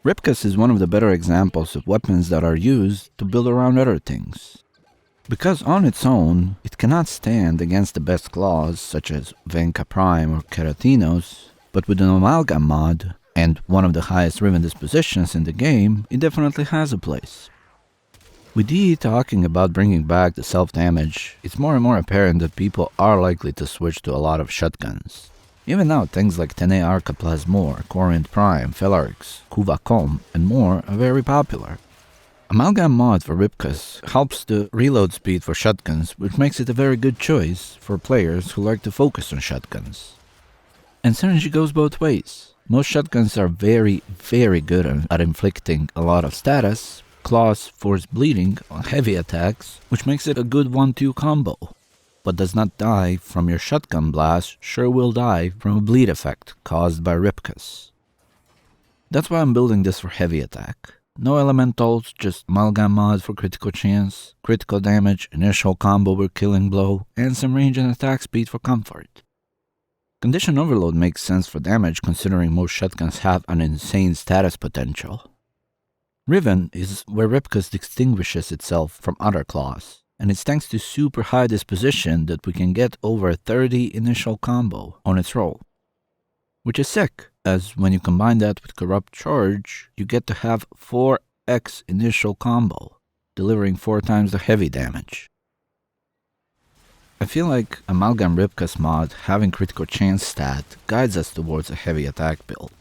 Ripkas is one of the better examples of weapons that are used to build around other things. Because on its own, it cannot stand against the best claws such as Venka Prime or Keratinos, but with an amalgam mod, and one of the highest riven dispositions in the game, it definitely has a place. With DE talking about bringing back the self-damage, it's more and more apparent that people are likely to switch to a lot of shotguns. Even now, things like Tene Arca Plasmor, Corinth Prime, Felarix, Kuvacom, and more are very popular. Amalgam mod for Ripkas helps the reload speed for shotguns, which makes it a very good choice for players who like to focus on shotguns. And synergy goes both ways. Most shotguns are very good at inflicting a lot of status. Claws force bleeding on heavy attacks, which makes it a good 1-2 combo. What does not die from your shotgun blast sure will die from a bleed effect caused by Ripkas. That's why I'm building this for heavy attack. No elementals, just amalgam mod for critical chance, critical damage, initial combo with killing blow, and some range and attack speed for comfort. Condition overload makes sense for damage considering most shotguns have an insane status potential. Riven is where Ripkas distinguishes itself from other claws, and it's thanks to super high disposition that we can get over 30 initial combo on its roll. Which is sick, as when you combine that with Corrupt Charge, you get to have 4x initial combo, delivering 4 times the heavy damage. I feel like Amalgam Ripkas mod having critical chance stat guides us towards a heavy attack build.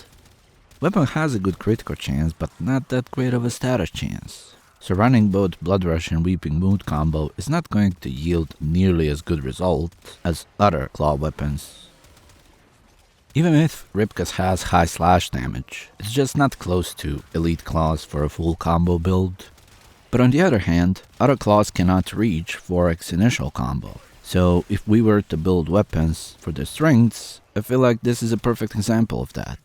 Weapon has a good critical chance, but not that great of a status chance. So running both Blood Rush and Weeping Mood combo is not going to yield nearly as good result as other claw weapons. Even if Ripkas has high slash damage, it's just not close to elite claws for a full combo build. But on the other hand, other claws cannot reach 4x initial combo. So if we were to build weapons for their strengths, I feel like this is a perfect example of that.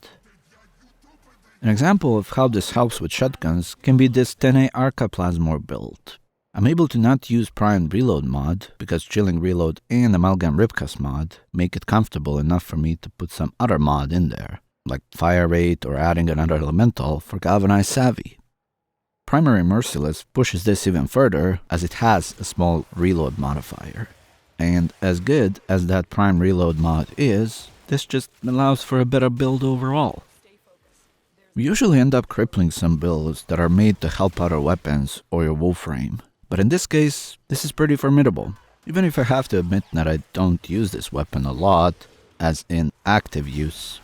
An example of how this helps with shotguns can be this Tene Arca Plasmor build. I'm able to not use Prime Reload mod because Chilling Reload and Amalgam Ripkas mod make it comfortable enough for me to put some other mod in there, like Fire Rate or adding another elemental for Galvanized Savvy. Primary Merciless pushes this even further as it has a small reload modifier. And as good as that Prime Reload mod is, this just allows for a better build overall. We usually end up crippling some builds that are made to help other weapons or your warframe, but in this case, this is pretty formidable, even if I have to admit that I don't use this weapon a lot, as in active use.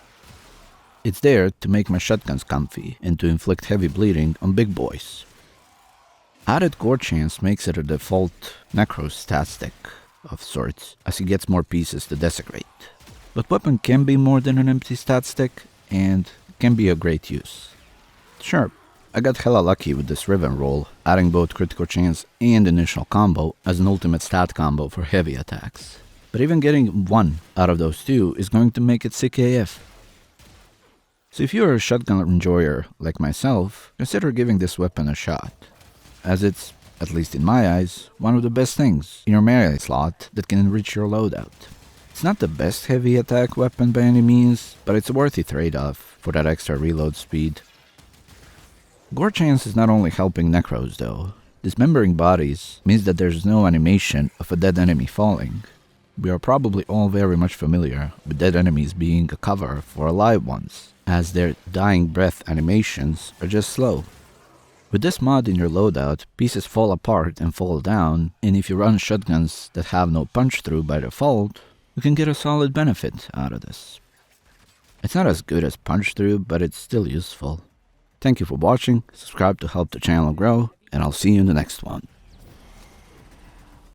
It's there to make my shotguns comfy and to inflict heavy bleeding on big boys. Added gore chance makes it a default necro stat stick of sorts, as it gets more pieces to desecrate. But weapon can be more than an empty stat stick, and can be a great use. Sure, I got hella lucky with this Riven roll, adding both critical chance and initial combo as an ultimate stat combo for heavy attacks. But even getting one out of those two is going to make it sick AF. So if you're a shotgun enjoyer like myself, consider giving this weapon a shot, as it's, at least in my eyes, one of the best things in your melee slot that can enrich your loadout. It's not the best heavy attack weapon by any means, but it's a worthy trade-off for that extra reload speed. Gore chance is not only helping necros though. Dismembering bodies means that there's no animation of a dead enemy falling. We are probably all very much familiar with dead enemies being a cover for alive ones, as their dying breath animations are just slow. With this mod in your loadout, pieces fall apart and fall down, and if you run shotguns that have no punch through by default, you can get a solid benefit out of this. It's not as good as punch through, but it's still useful. Thank you for watching, subscribe to help the channel grow, and I'll see you in the next one.